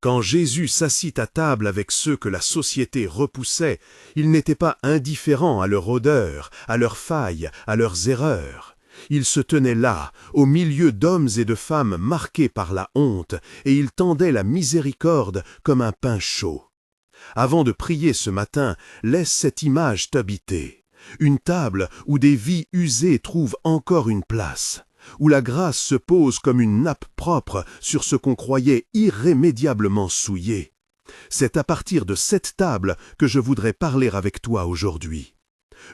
Quand Jésus s'assit à table avec ceux que la société repoussait, il n'était pas indifférent à leur odeur, à leurs failles, à leurs erreurs. Il se tenait là, au milieu d'hommes et de femmes marqués par la honte, et il tendait la miséricorde comme un pain chaud. Avant de prier ce matin, laisse cette image t'habiter. Une table où des vies usées trouvent encore une place, où la grâce se pose comme une nappe propre sur ce qu'on croyait irrémédiablement souillé. C'est à partir de cette table que je voudrais parler avec toi aujourd'hui.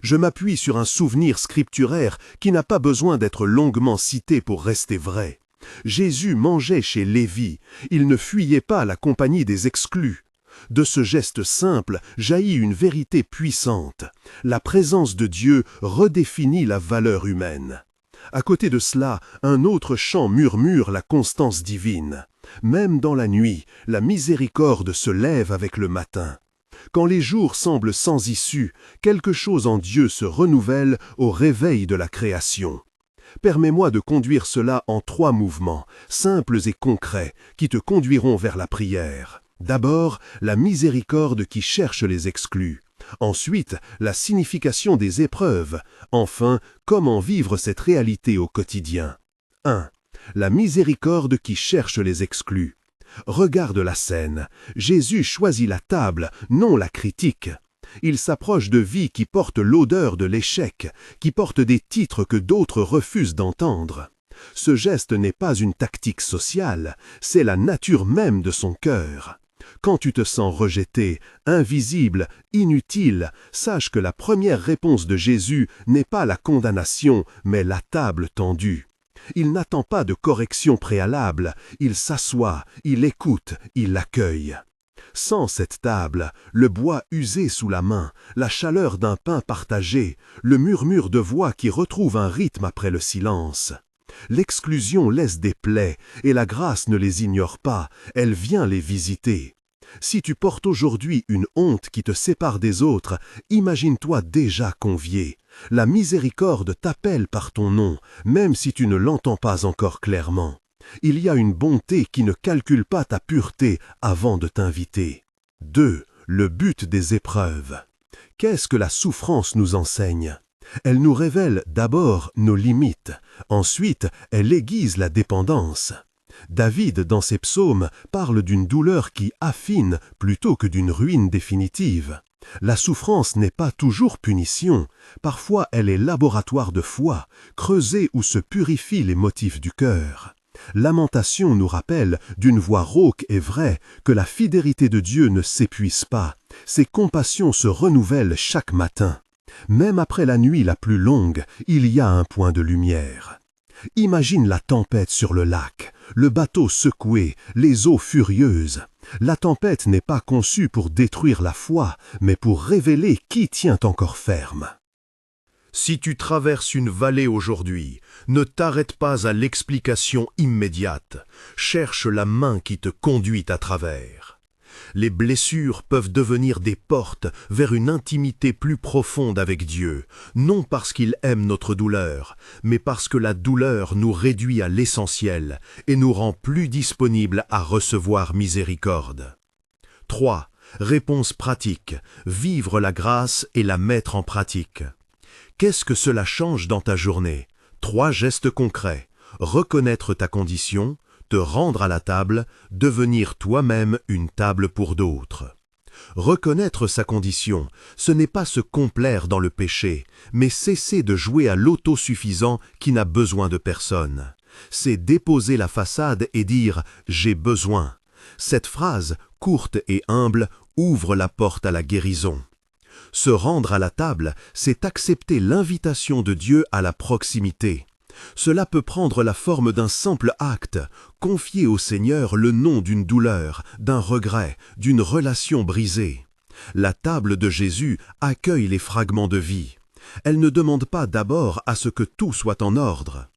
Je m'appuie sur un souvenir scripturaire qui n'a pas besoin d'être longuement cité pour rester vrai. Jésus mangeait chez Lévi, il ne fuyait pas la compagnie des exclus. De ce geste simple jaillit une vérité puissante. La présence de Dieu redéfinit la valeur humaine. À côté de cela, un autre chant murmure la constance divine. Même dans la nuit, la miséricorde se lève avec le matin. Quand les jours semblent sans issue, quelque chose en Dieu se renouvelle au réveil de la création. Permets-moi de conduire cela en 3 mouvements, simples et concrets, qui te conduiront vers la prière. D'abord, la miséricorde qui cherche les exclus. Ensuite, la signification des épreuves. Enfin, comment vivre cette réalité au quotidien. 1. La miséricorde qui cherche les exclus. Regarde la scène. Jésus choisit la table, non la critique. Il s'approche de vies qui portent l'odeur de l'échec, qui portent des titres que d'autres refusent d'entendre. Ce geste n'est pas une tactique sociale, c'est la nature même de son cœur. Quand tu te sens rejeté, invisible, inutile, sache que la première réponse de Jésus n'est pas la condamnation, mais la table tendue. Il n'attend pas de correction préalable, il s'assoit, il écoute, il accueille. Sans cette table, le bois usé sous la main, la chaleur d'un pain partagé, le murmure de voix qui retrouve un rythme après le silence. L'exclusion laisse des plaies, et la grâce ne les ignore pas, elle vient les visiter. Si tu portes aujourd'hui une honte qui te sépare des autres, imagine-toi déjà convié. La miséricorde t'appelle par ton nom, même si tu ne l'entends pas encore clairement. Il y a une bonté qui ne calcule pas ta pureté avant de t'inviter. 2. Le but des épreuves. Qu'est-ce que la souffrance nous enseigne ? Elle nous révèle d'abord nos limites, ensuite elle aiguise la dépendance. David, dans ses psaumes, parle d'une douleur qui affine plutôt que d'une ruine définitive. La souffrance n'est pas toujours punition, parfois elle est laboratoire de foi, creusée où se purifient les motifs du cœur. Lamentation nous rappelle, d'une voix rauque et vraie, que la fidélité de Dieu ne s'épuise pas, ses compassions se renouvellent chaque matin. Même après la nuit la plus longue, il y a un point de lumière. Imagine la tempête sur le lac, le bateau secoué, les eaux furieuses. La tempête n'est pas conçue pour détruire la foi, mais pour révéler qui tient encore ferme. Si tu traverses une vallée aujourd'hui, ne t'arrête pas à l'explication immédiate. Cherche la main qui te conduit à travers. Les blessures peuvent devenir des portes vers une intimité plus profonde avec Dieu, non parce qu'il aime notre douleur, mais parce que la douleur nous réduit à l'essentiel et nous rend plus disponibles à recevoir miséricorde. 3. Réponse pratique. Vivre la grâce et la mettre en pratique. Qu'est-ce que cela change dans ta journée? 3 gestes concrets. Reconnaître ta condition, te rendre à la table, devenir toi-même une table pour d'autres. Reconnaître sa condition, ce n'est pas se complaire dans le péché, mais cesser de jouer à l'autosuffisant qui n'a besoin de personne. C'est déposer la façade et dire « j'ai besoin ». Cette phrase, courte et humble, ouvre la porte à la guérison. Se rendre à la table, c'est accepter l'invitation de Dieu à la proximité. Cela peut prendre la forme d'un simple acte, confier au Seigneur le nom d'une douleur, d'un regret, d'une relation brisée. La table de Jésus accueille les fragments de vie. Elle ne demande pas d'abord à ce que tout soit en ordre.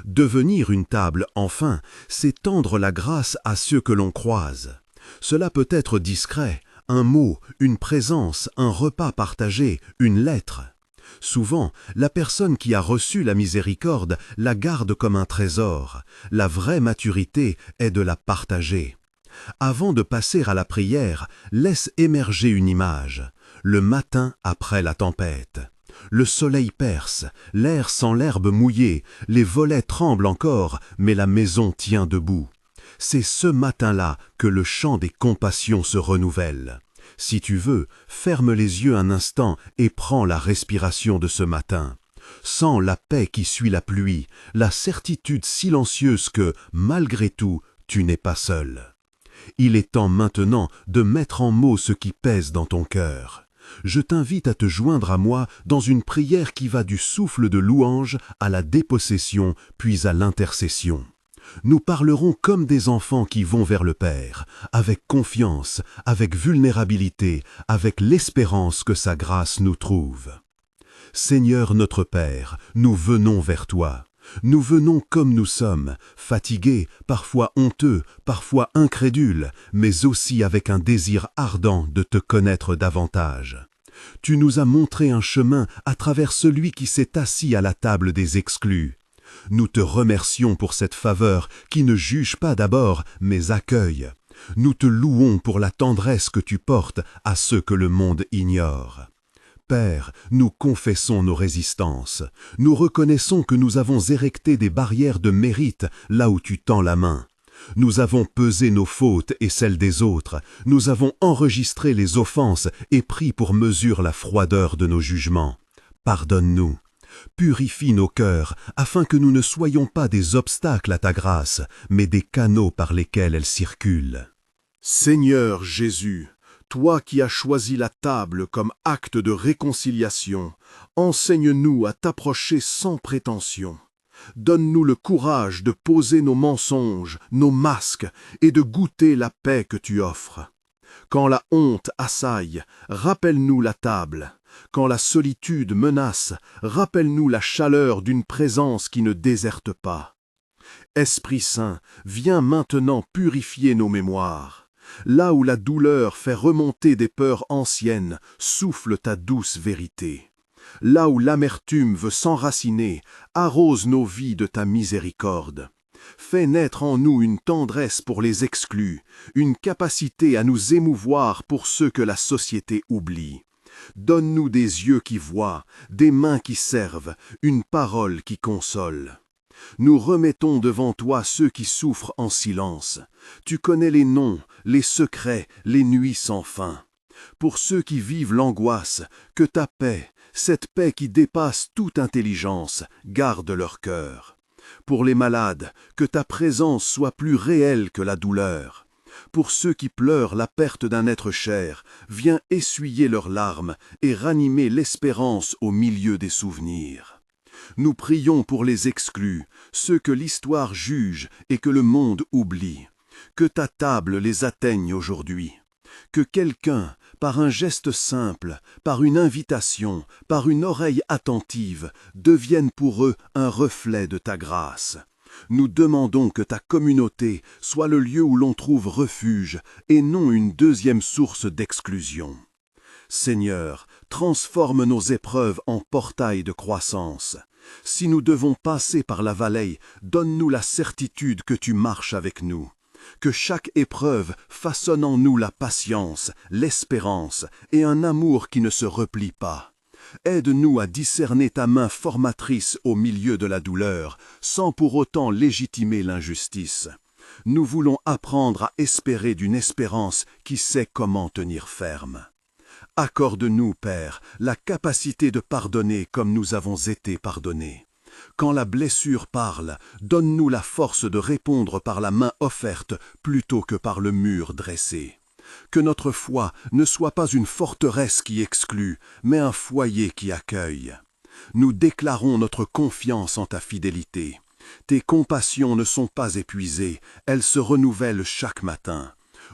Devenir une table, enfin, c'est tendre la grâce à ceux que l'on croise. Cela peut être discret, un mot, une présence, un repas partagé, une lettre. Souvent, la personne qui a reçu la miséricorde la garde comme un trésor. La vraie maturité est de la partager. Avant de passer à la prière, laisse émerger une image. Le matin après la tempête. Le soleil perce, l'air sent l'herbe mouillée, les volets tremblent encore, mais la maison tient debout. C'est ce matin-là que le chant des compassions se renouvelle. Si tu veux, ferme les yeux un instant et prends la respiration de ce matin. Sens la paix qui suit la pluie, la certitude silencieuse que, malgré tout, tu n'es pas seul. Il est temps maintenant de mettre en mots ce qui pèse dans ton cœur. Je t'invite à te joindre à moi dans une prière qui va du souffle de louange à la dépossession, puis à l'intercession. Nous parlerons comme des enfants qui vont vers le Père, avec confiance, avec vulnérabilité, avec l'espérance que sa grâce nous trouve. Seigneur notre Père, nous venons vers toi. Nous venons comme nous sommes, fatigués, parfois honteux, parfois incrédules, mais aussi avec un désir ardent de te connaître davantage. Tu nous as montré un chemin à travers celui qui s'est assis à la table des exclus. Nous te remercions pour cette faveur qui ne juge pas d'abord, mais accueille. Nous te louons pour la tendresse que tu portes à ceux que le monde ignore. Père, nous confessons nos résistances. Nous reconnaissons que nous avons érecté des barrières de mérite là où tu tends la main. Nous avons pesé nos fautes et celles des autres. Nous avons enregistré les offenses et pris pour mesure la froideur de nos jugements. Pardonne-nous. Purifie nos cœurs, afin que nous ne soyons pas des obstacles à ta grâce, mais des canaux par lesquels elle circule. Seigneur Jésus, toi qui as choisi la table comme acte de réconciliation, enseigne-nous à t'approcher sans prétention. Donne-nous le courage de poser nos mensonges, nos masques, et de goûter la paix que tu offres. Quand la honte assaille, rappelle-nous la table. Quand la solitude menace, rappelle-nous la chaleur d'une présence qui ne déserte pas. Esprit Saint, viens maintenant purifier nos mémoires. Là où la douleur fait remonter des peurs anciennes, souffle ta douce vérité. Là où l'amertume veut s'enraciner, arrose nos vies de ta miséricorde. Fais naître en nous une tendresse pour les exclus, une capacité à nous émouvoir pour ceux que la société oublie. Donne-nous des yeux qui voient, des mains qui servent, une parole qui console. Nous remettons devant toi ceux qui souffrent en silence. Tu connais les noms, les secrets, les nuits sans fin. Pour ceux qui vivent l'angoisse, que ta paix, cette paix qui dépasse toute intelligence, garde leur cœur. Pour les malades, que ta présence soit plus réelle que la douleur. Pour ceux qui pleurent la perte d'un être cher, viens essuyer leurs larmes et ranimer l'espérance au milieu des souvenirs. Nous prions pour les exclus, ceux que l'histoire juge et que le monde oublie. Que ta table les atteigne aujourd'hui. Que quelqu'un, par un geste simple, par une invitation, par une oreille attentive, devienne pour eux un reflet de ta grâce. Nous demandons que ta communauté soit le lieu où l'on trouve refuge et non une deuxième source d'exclusion. Seigneur, transforme nos épreuves en portails de croissance. Si nous devons passer par la vallée, donne-nous la certitude que tu marches avec nous. Que chaque épreuve façonne en nous la patience, l'espérance et un amour qui ne se replie pas. Aide-nous à discerner ta main formatrice au milieu de la douleur, sans pour autant légitimer l'injustice. Nous voulons apprendre à espérer d'une espérance qui sait comment tenir ferme. Accorde-nous, Père, la capacité de pardonner comme nous avons été pardonnés. Quand la blessure parle, donne-nous la force de répondre par la main offerte plutôt que par le mur dressé. Que notre foi ne soit pas une forteresse qui exclut, mais un foyer qui accueille. Nous déclarons notre confiance en ta fidélité. Tes compassions ne sont pas épuisées, elles se renouvellent chaque matin.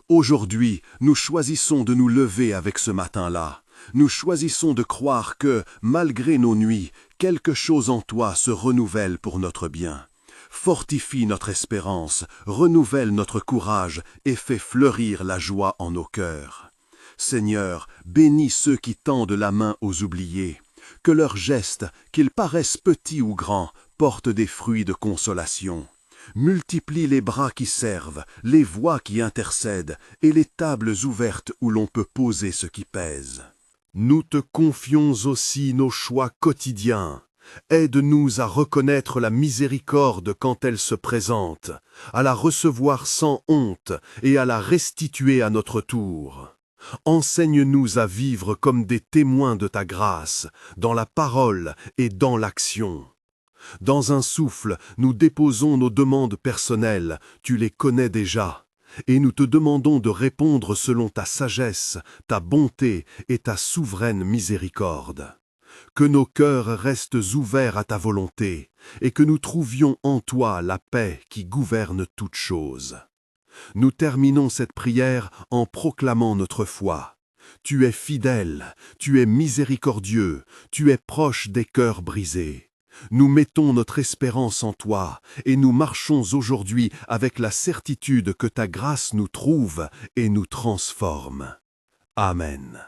Aujourd'hui, nous choisissons de nous lever avec ce matin-là. Nous choisissons de croire que, malgré nos nuits, quelque chose en toi se renouvelle pour notre bien. Fortifie notre espérance, renouvelle notre courage et fais fleurir la joie en nos cœurs. Seigneur, bénis ceux qui tendent la main aux oubliés. Que leurs gestes, qu'ils paraissent petits ou grands, portent des fruits de consolation. Multiplie les bras qui servent, les voix qui intercèdent, et les tables ouvertes où l'on peut poser ce qui pèse. Nous te confions aussi nos choix quotidiens. Aide-nous à reconnaître la miséricorde quand elle se présente, à la recevoir sans honte et à la restituer à notre tour. Enseigne-nous à vivre comme des témoins de ta grâce, dans la parole et dans l'action. Dans un souffle, nous déposons nos demandes personnelles, tu les connais déjà, et nous te demandons de répondre selon ta sagesse, ta bonté et ta souveraine miséricorde. Que nos cœurs restent ouverts à ta volonté, et que nous trouvions en toi la paix qui gouverne toutes choses. Nous terminons cette prière en proclamant notre foi. Tu es fidèle, tu es miséricordieux, tu es proche des cœurs brisés. Nous mettons notre espérance en toi, et nous marchons aujourd'hui avec la certitude que ta grâce nous trouve et nous transforme. Amen.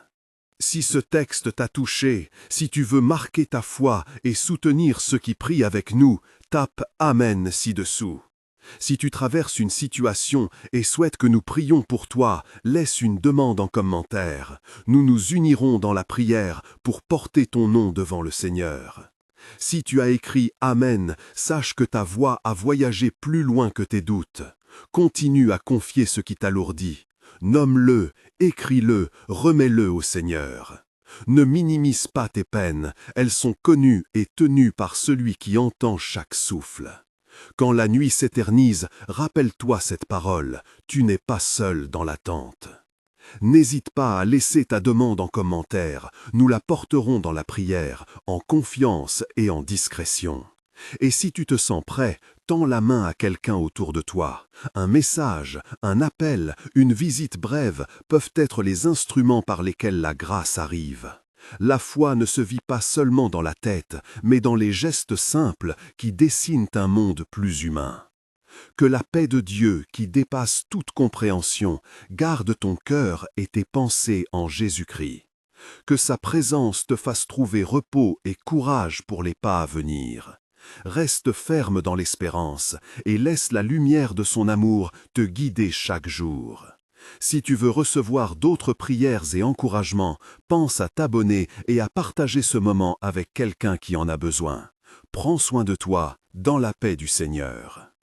Si ce texte t'a touché, si tu veux marquer ta foi et soutenir ceux qui prient avec nous, tape « Amen » ci-dessous. Si tu traverses une situation et souhaites que nous prions pour toi, laisse une demande en commentaire. Nous nous unirons dans la prière pour porter ton nom devant le Seigneur. Si tu as écrit « Amen », sache que ta voix a voyagé plus loin que tes doutes. Continue à confier ce qui t'alourdit. Nomme-le, écris-le, remets-le au Seigneur. Ne minimise pas tes peines, elles sont connues et tenues par celui qui entend chaque souffle. Quand la nuit s'éternise, rappelle-toi cette parole, tu n'es pas seul dans l'attente. N'hésite pas à laisser ta demande en commentaire, nous la porterons dans la prière, en confiance et en discrétion. Et si tu te sens prêt, tends la main à quelqu'un autour de toi. Un message, un appel, une visite brève peuvent être les instruments par lesquels la grâce arrive. La foi ne se vit pas seulement dans la tête, mais dans les gestes simples qui dessinent un monde plus humain. Que la paix de Dieu, qui dépasse toute compréhension, garde ton cœur et tes pensées en Jésus-Christ. Que sa présence te fasse trouver repos et courage pour les pas à venir. Reste ferme dans l'espérance et laisse la lumière de son amour te guider chaque jour. Si tu veux recevoir d'autres prières et encouragements, pense à t'abonner et à partager ce moment avec quelqu'un qui en a besoin. Prends soin de toi dans la paix du Seigneur.